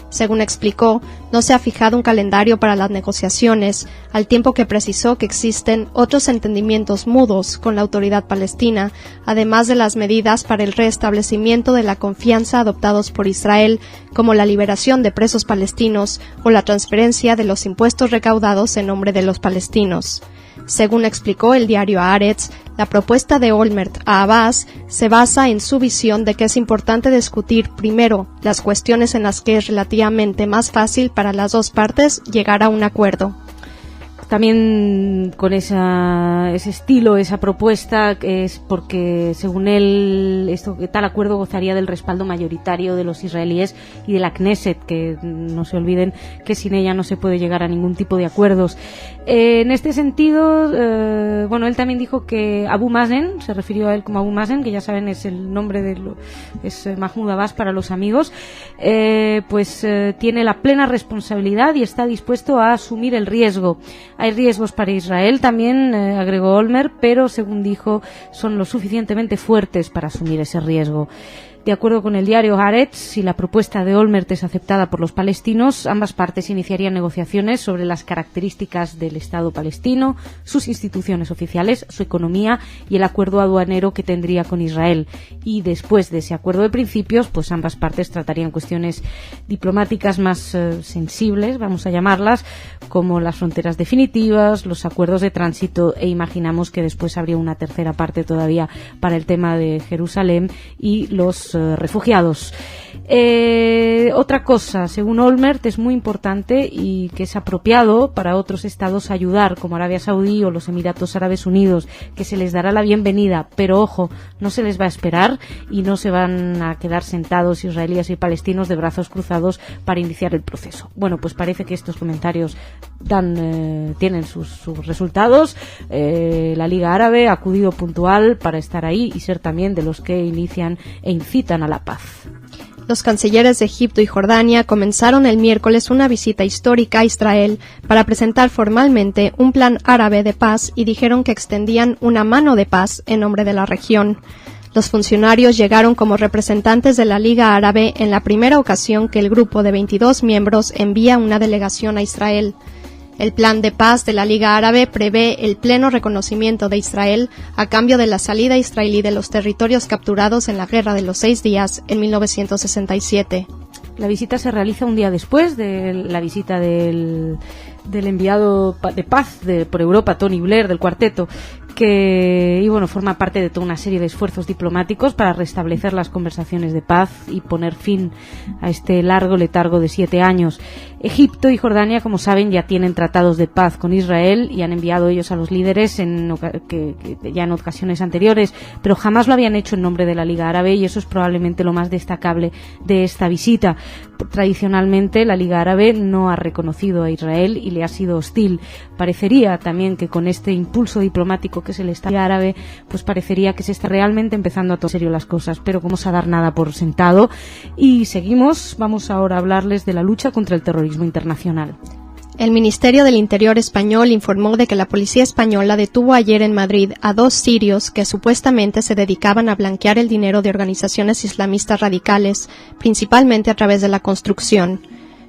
Según explicó, no se ha fijado un calendario para las negociaciones, al tiempo que precisó que existen otros entendimientos mudos con la autoridad palestina, además de las medidas para el restablecimiento de la confianza adoptados por Israel, como la liberación de presos palestinos o la transferencia de los impuestos recaudados en nombre de los palestinos. Según explicó el diario Haaretz, la propuesta de Olmert a Abbas se basa en su visión de que es importante discutir primero las cuestiones en las que es relativamente más fácil para las dos partes llegar a un acuerdo. También con ese estilo, esa propuesta, es porque según él tal acuerdo gozaría del respaldo mayoritario de los israelíes y de la Knesset, que no se olviden que sin ella no se puede llegar a ningún tipo de acuerdos. En este sentido, él también dijo que Abu Mazen, se refirió a él como Abu Mazen, que ya saben es el nombre es Mahmoud Abbas para los amigos, tiene la plena responsabilidad y está dispuesto a asumir el riesgo. Hay riesgos para Israel también, agregó Olmert, pero según dijo son lo suficientemente fuertes para asumir ese riesgo. De acuerdo con el diario Haaretz, si la propuesta de Olmert es aceptada por los palestinos, ambas partes iniciarían negociaciones sobre las características del Estado palestino, sus instituciones oficiales, su economía y el acuerdo aduanero que tendría con Israel. Y después de ese acuerdo de principios, pues ambas partes tratarían cuestiones diplomáticas más sensibles, vamos a llamarlas, como las fronteras definitivas, los acuerdos de tránsito, e imaginamos que después habría una tercera parte todavía para el tema de Jerusalén y los refugiados. Otra cosa, según Olmert, es muy importante y que es apropiado para otros estados ayudar, como Arabia Saudí o los Emiratos Árabes Unidos, que se les dará la bienvenida, pero ojo, no se les va a esperar y no se van a quedar sentados israelíes y palestinos de brazos cruzados para iniciar el proceso. Bueno, pues parece que estos comentarios tienen sus resultados. La Liga Árabe ha acudido puntual para estar ahí y ser también de los que inician e incitan a la paz. Los cancilleres de Egipto y Jordania comenzaron el miércoles una visita histórica a Israel para presentar formalmente un plan árabe de paz y dijeron que extendían una mano de paz en nombre de la región. Los funcionarios llegaron como representantes de la Liga Árabe en la primera ocasión que el grupo de 22 miembros envía una delegación a Israel. El plan de paz de la Liga Árabe prevé el pleno reconocimiento de Israel a cambio de la salida israelí de los territorios capturados en la Guerra de los 6 días en 1967. La visita se realiza un día después de la visita del enviado de paz por Europa, Tony Blair, del cuarteto, que forma parte de toda una serie de esfuerzos diplomáticos para restablecer las conversaciones de paz y poner fin a este largo letargo de 7 años. Egipto y Jordania, como saben, ya tienen tratados de paz con Israel y han enviado ellos a los líderes ya en ocasiones anteriores, pero jamás lo habían hecho en nombre de la Liga Árabe, y eso es probablemente lo más destacable de esta visita. Tradicionalmente la Liga Árabe no ha reconocido a Israel y le ha sido hostil. Parecería también que con este impulso diplomático que se le está a la Árabe, pues parecería que se está realmente empezando a tomar en serio las cosas, pero como a dar nada por sentado. Y seguimos, vamos ahora a hablarles de la lucha contra el terrorismo internacional. El Ministerio del Interior español informó de que la policía española detuvo ayer en Madrid a 2 sirios que supuestamente se dedicaban a blanquear el dinero de organizaciones islamistas radicales, principalmente a través de la construcción.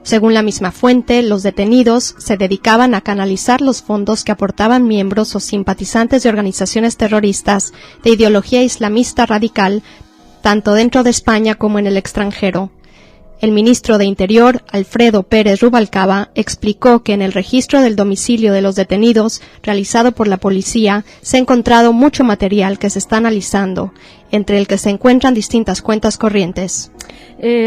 Según la misma fuente, los detenidos se dedicaban a canalizar los fondos que aportaban miembros o simpatizantes de organizaciones terroristas de ideología islamista radical, tanto dentro de España como en el extranjero. El ministro de Interior, Alfredo Pérez Rubalcaba, explicó que en el registro del domicilio de los detenidos, realizado por la policía, se ha encontrado mucho material que se está analizando, entre el que se encuentran distintas cuentas corrientes.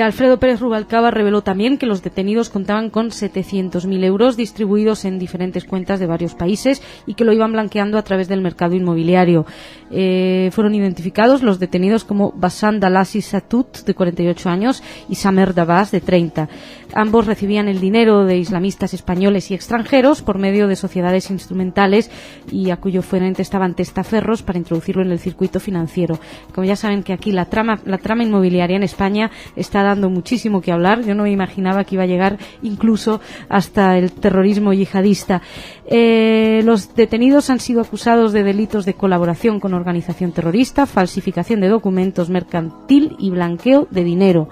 Alfredo Pérez Rubalcaba reveló también que los detenidos contaban con 700.000 euros distribuidos en diferentes cuentas de varios países y que lo iban blanqueando a través del mercado inmobiliario. Fueron identificados los detenidos como Bassam Dalassi Satut, de 48 años, y Samer Dabas, de 30. Ambos recibían el dinero de islamistas españoles y extranjeros por medio de sociedades instrumentales y a cuyo fuente estaban testaferros para introducirlo en el circuito financiero. Como ya saben que aquí la trama inmobiliaria en España está dando muchísimo que hablar. Yo no me imaginaba que iba a llegar incluso hasta el terrorismo yihadista. Los detenidos han sido acusados de delitos de colaboración con organización terrorista, falsificación de documentos mercantil y blanqueo de dinero.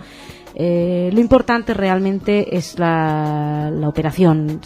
Lo importante realmente es la operación.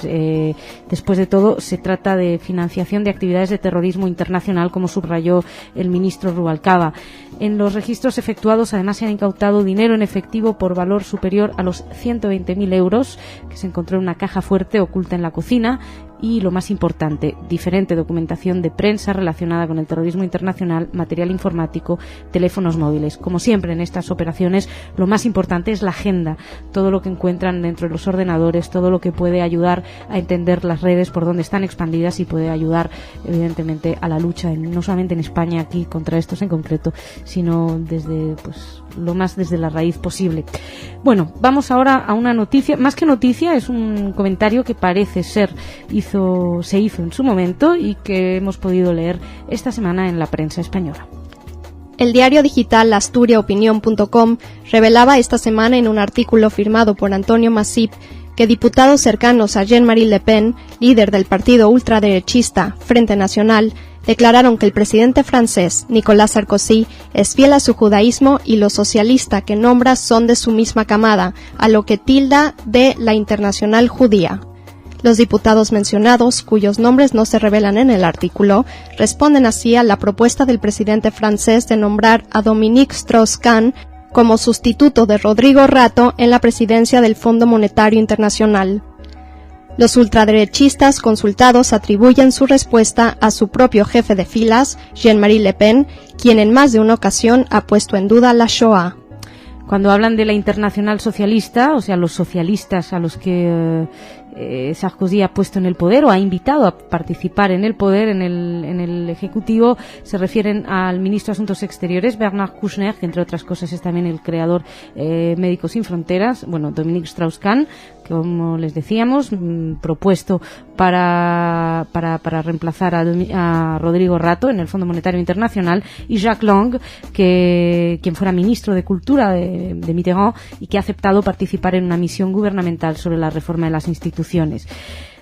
Después de todo, se trata de financiación de actividades de terrorismo internacional, como subrayó el ministro Rubalcaba. En los registros efectuados, además, se han incautado dinero en efectivo por valor superior a los 120.000 euros, que se encontró en una caja fuerte oculta en la cocina, y, lo más importante, diferente documentación de prensa relacionada con el terrorismo internacional, material informático, teléfonos móviles. Como siempre en estas operaciones, lo más importante es la agenda, todo lo que encuentran dentro de los ordenadores, todo lo que puede ayudar a entender las redes por donde están expandidas y puede ayudar, evidentemente, a la lucha, no solamente en España, aquí, contra estos en concreto, sino desde, pues, lo más desde la raíz posible. Bueno, vamos ahora a una noticia, más que noticia, es un comentario que parece ser se hizo en su momento y que hemos podido leer esta semana en la prensa española. El diario digital asturiaopinión.com revelaba esta semana en un artículo firmado por Antonio Masip que diputados cercanos a Jean-Marie Le Pen, líder del partido ultraderechista Frente Nacional, declararon que el presidente francés, Nicolas Sarkozy, es fiel a su judaísmo y los socialistas que nombra son de su misma camada, a lo que tilda de la Internacional Judía. Los diputados mencionados, cuyos nombres no se revelan en el artículo, responden así a la propuesta del presidente francés de nombrar a Dominique Strauss-Kahn como sustituto de Rodrigo Rato en la presidencia del Fondo Monetario Internacional. Los ultraderechistas consultados atribuyen su respuesta a su propio jefe de filas, Jean-Marie Le Pen, quien en más de una ocasión ha puesto en duda la Shoah. Cuando hablan de la Internacional Socialista, o sea, los socialistas a los que Sarkozy ha puesto en el poder o ha invitado a participar en el poder, en el Ejecutivo, se refieren al ministro de Asuntos Exteriores, Bernard Kouchner, que entre otras cosas es también el creador Médicos Sin Fronteras, bueno, Dominique Strauss-Kahn, como les decíamos, propuesto para reemplazar a Rodrigo Rato en el Fondo Monetario Internacional, y Jacques Lang, quien fuera ministro de Cultura de Mitterrand y que ha aceptado participar en una misión gubernamental sobre la reforma de las instituciones.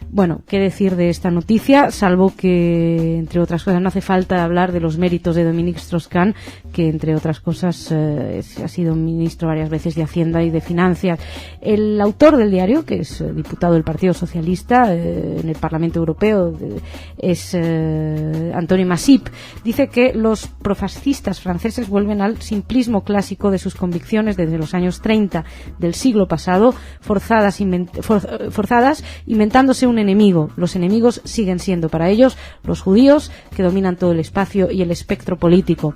Bueno, qué decir de esta noticia, salvo que, entre otras cosas, no hace falta hablar de los méritos de Dominique Strauss-Kahn, que, entre otras cosas, ha sido ministro varias veces de Hacienda y de Finanzas. El autor del diario, que es diputado del Partido Socialista en el Parlamento Europeo, es Antonio Masip, dice que los profascistas franceses vuelven al simplismo clásico de sus convicciones desde los años 30 del siglo pasado, forzadas inventándose un enemigo. Los enemigos siguen siendo para ellos los judíos, que dominan todo el espacio y el espectro político.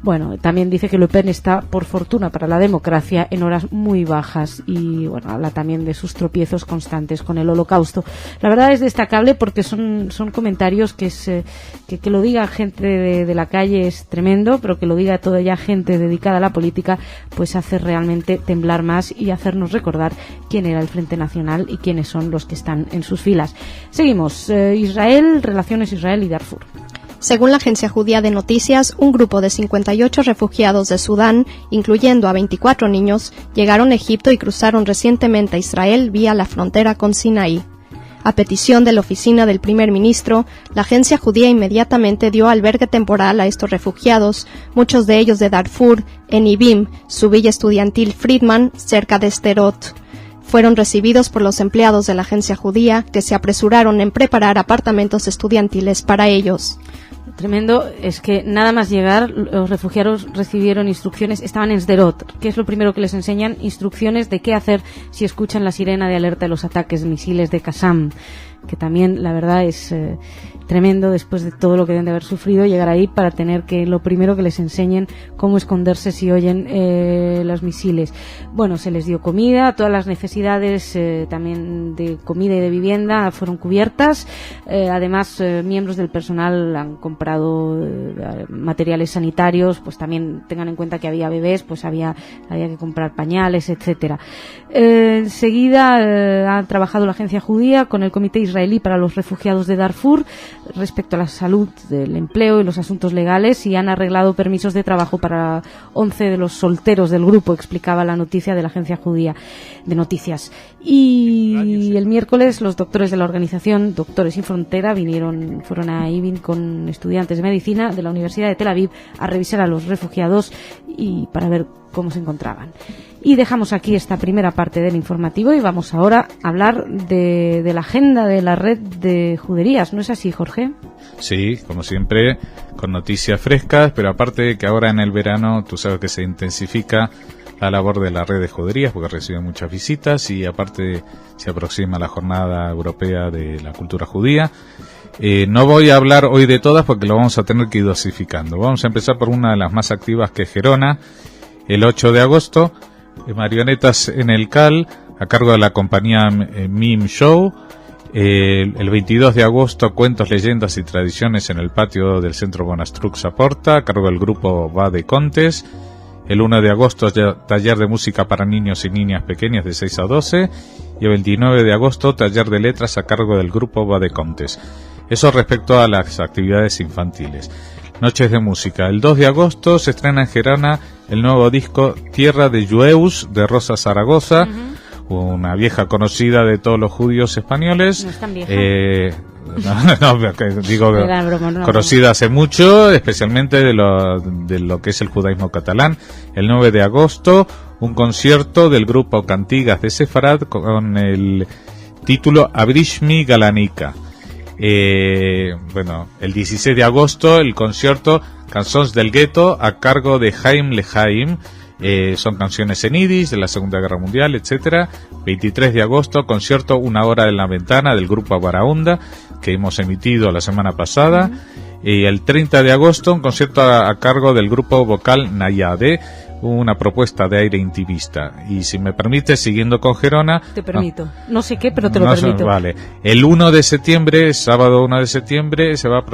Bueno, también dice que Le Pen está, por fortuna para la democracia, en horas muy bajas y, bueno, habla también de sus tropiezos constantes con el Holocausto. La verdad es destacable porque son comentarios que lo diga gente de la calle es tremendo, pero que lo diga toda ya gente dedicada a la política, pues hace realmente temblar más y hacernos recordar quién era el Frente Nacional y quiénes son los que están en sus filas. Seguimos. Israel, relaciones Israel y Darfur. Según la agencia judía de noticias, un grupo de 58 refugiados de Sudán, incluyendo a 24 niños, llegaron a Egipto y cruzaron recientemente a Israel vía la frontera con Sinaí. A petición de la oficina del primer ministro, la agencia judía inmediatamente dio albergue temporal a estos refugiados, muchos de ellos de Darfur, en Ibim, su villa estudiantil Friedman, cerca de Sderot. Fueron recibidos por los empleados de la agencia judía, que se apresuraron en preparar apartamentos estudiantiles para ellos. Tremendo es que nada más llegar los refugiados recibieron instrucciones, estaban en Sderot, que es lo primero que les enseñan, instrucciones de qué hacer si escuchan la sirena de alerta de los ataques misiles de Qassam, que también la verdad es tremendo después de todo lo que deben de haber sufrido llegar ahí para tener que lo primero que les enseñen cómo esconderse si oyen los misiles. Bueno, se les dio comida, todas las necesidades también de comida y de vivienda fueron cubiertas, además miembros del personal han comprado materiales sanitarios, pues también tengan en cuenta que había bebés, pues había que comprar pañales, etcétera. Enseguida ha trabajado la agencia judía con el Comité Israelí para los Refugiados de Darfur respecto a la salud, del empleo y los asuntos legales, y han arreglado permisos de trabajo para 11 de los solteros del grupo, explicaba la noticia de la agencia judía de noticias. Y el miércoles los doctores de la organización Doctores Sin Frontera fueron a Ibin con estudiantes de medicina de la Universidad de Tel Aviv a revisar a los refugiados y para ver cómo se encontraban. Y dejamos aquí esta primera parte del informativo y vamos ahora a hablar de la agenda de la red de juderías. ¿No es así, Jorge? Sí, como siempre, con noticias frescas, pero aparte de que ahora en el verano, tú sabes que se intensifica la labor de la red de juderías, porque recibe muchas visitas, y aparte se aproxima la Jornada Europea de la Cultura Judía. No voy a hablar hoy de todas porque lo vamos a tener que ir dosificando. Vamos a empezar por una de las más activas, que es Gerona, el 8 de agosto, marionetas en el CAL, a cargo de la compañía Mime Show. El 22 de agosto, cuentos, leyendas y tradiciones en el patio del Centro Bonastruc Saporta, a cargo del grupo Va de Contes. El 1 de agosto, taller de música para niños y niñas pequeñas de 6 a 12. Y el 29 de agosto, taller de letras a cargo del grupo Va de Contes. Eso respecto a las actividades infantiles. Noches de música. El 2 de agosto se estrena en Gerona el nuevo disco Tierra de Jueus de Rosa Zaragoza, una vieja conocida de todos los judíos españoles. No es tan vieja. Digo, conocida hace mucho, especialmente de lo que es el judaísmo catalán. El 9 de agosto, un concierto del grupo Cantigas de Sefarad con el título Abrishmi Galanika. El 16 de agosto, el concierto Cançons del Gueto a cargo de Haim Lehaim. Son canciones en yiddish de la Segunda Guerra Mundial, etcétera. 23 de agosto, concierto Una hora en la ventana del grupo Baraunda, que hemos emitido la semana pasada. Y el 30 de agosto, un concierto a cargo del grupo vocal Nayade, una propuesta de aire intimista. Y si me permite, siguiendo con Gerona... Te permito. No sé qué, pero te lo permito. Vale. El 1 de septiembre, sábado 1 de septiembre, se va a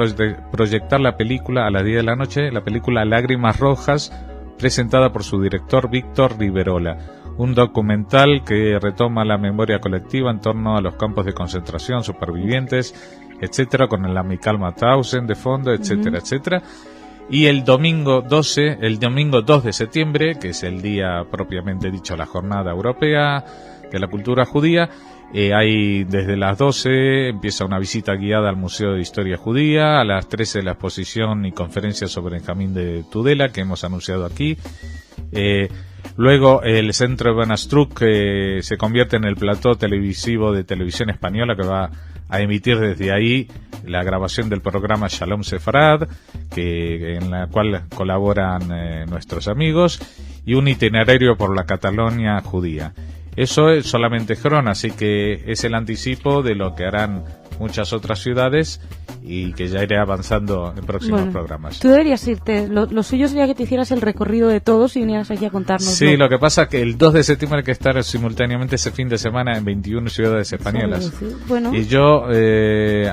proyectar la película a las 10 de la noche, la película Lágrimas Rojas, presentada por su director Víctor Riverola. Un documental que retoma la memoria colectiva en torno a los campos de concentración, supervivientes, etcétera, con el Amical Mauthausen de fondo, etcétera, etcétera. Y el domingo 2 de septiembre, que es el día propiamente dicho, la Jornada Europea de la Cultura Judía, hay desde las 12 empieza una visita guiada al Museo de Historia Judía, a las 13 la exposición y conferencia sobre Benjamín de Tudela, que hemos anunciado aquí. Luego el Centro Bonastruc se convierte en el plató televisivo de Televisión Española, que va a emitir desde ahí la grabación del programa Shalom Sefarad, en la cual colaboran nuestros amigos, y un itinerario por la Cataluña judía. Eso es solamente Gerona, así que es el anticipo de lo que harán muchas otras ciudades y que ya iré avanzando en próximos programas. Tú deberías irte, lo suyo sería que te hicieras el recorrido de todos y vinieras aquí a contarnos. Sí, lo que pasa es que el 2 de septiembre hay que estar simultáneamente ese fin de semana en 21 ciudades españolas. Sí. Bueno. Y yo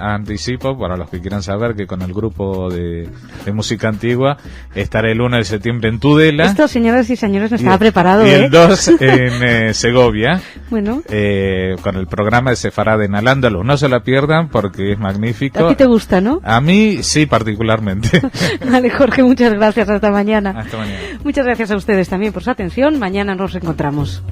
anticipo, para los que quieran saber, que con el grupo de música antigua estaré el 1 de septiembre en Tudela. Esto, señoras y señores, no estaba preparado. Y el 2 en Segovia. Bueno. Con el programa de Sefarad en Al-Ándalus. No se la pierdan porque es magnífico. A ti te gusta, ¿no? A mí sí, particularmente. Vale, Jorge, muchas gracias. Hasta mañana. Hasta mañana. Muchas gracias a ustedes también por su atención. Mañana nos encontramos.